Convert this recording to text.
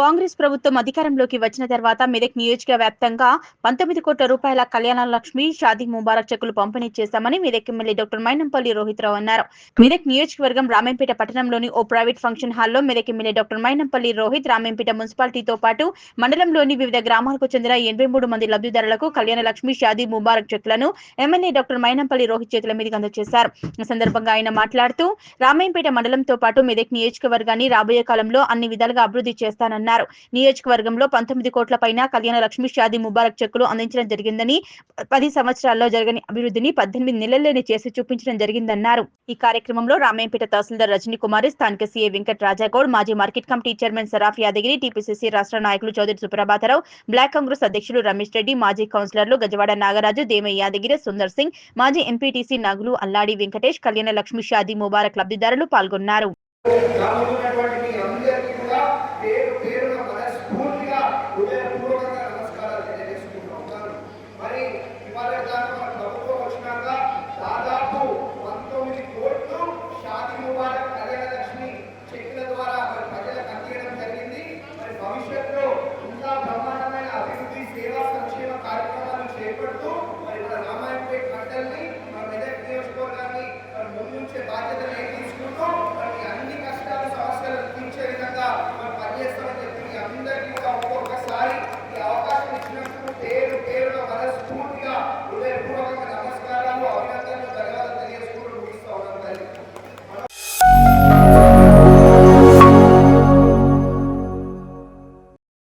కాంగ్రెస్ ప్రభుత్వం అధికారంలోకి వచ్చిన తర్వాత మెదక్ నియోజక వ్యాప్తంగా 19 కోట్ల రూపాయల కళ్యాణ లక్ష్మి షాదీ ముబారక్ చెక్కులు పంపిణీ చేశామని మెదక్ ఎమ్మెల్యే డాక్టర్ మైనంపల్లి రోహిత్రావు అన్నారు. మెదక్ నియోజకవర్గం రామేంపేట పట్టణంలోని ఓ ప్రైవేట్ ఫంక్షన్ హాల్లో మెదక్ ఎమ్మెల్యే డాక్టర్ మైనంపల్లి రోహిత్ రామేంపేట మున్సిపాలిటీతో పాటు మండలంలోని వివిధ గ్రామాలకు చెందిన 83 మంది లబ్ధిదారులకు కళ్యాణ లక్ష్మి షాదీ ముబారక్ చెక్కులను ఎమ్మెల్యే డాక్టర్ మైనంపల్లి రోహిత్ చేతుల మీదుగా అందజేశారు. ఈ సందర్భంగా ఆయన మాట్లాడుతూ రామేంపేట మండలంతో పాటు మెదక్ నియోజకవర్గాన్ని రాబోయే కాలంలో అన్ని విధాలుగా అభివృద్ధి చేస్తానన్నారు. నియోజకవర్గంలో 19 కోట్ల పైన కళ్యాణ లక్ష్మి షాదీ ముబారక్ చెక్కులు అందించడం జరిగిందని 10 సంవత్సరాల్లో జరగని అభివృద్ధిని 18 నెలల్లోనే చేసి చూపించడం జరిగిందన్నారు. ఈ కార్యక్రమంలో రామేంపేట తహసీల్దార్ రజనీ కుమారి, స్థానిక సీఏ వెంకట్ రాజాగౌడ్, మాజీ market committee chairman Saraf Yadagiri, TPCC రాష్ట్ర నాయకులు చౌదరి సుప్రభాతరావు, బ్లాక్ కాంగ్రెస్ అధ్యక్షులు రమేష్ రెడ్డి, మాజీ కౌన్సిలర్లు గజవాడ నాగరాజు, దేమయ్య యాదగిరి, సుందర్ సింగ్, మాజీ ఎంపీటీసీ నాగులు అల్లాడి వెంకటేష్, కళ్యాణ లక్ష్మి షాదీ ముబారక్ లబ్ధిదారులు పాల్గొన్నారు.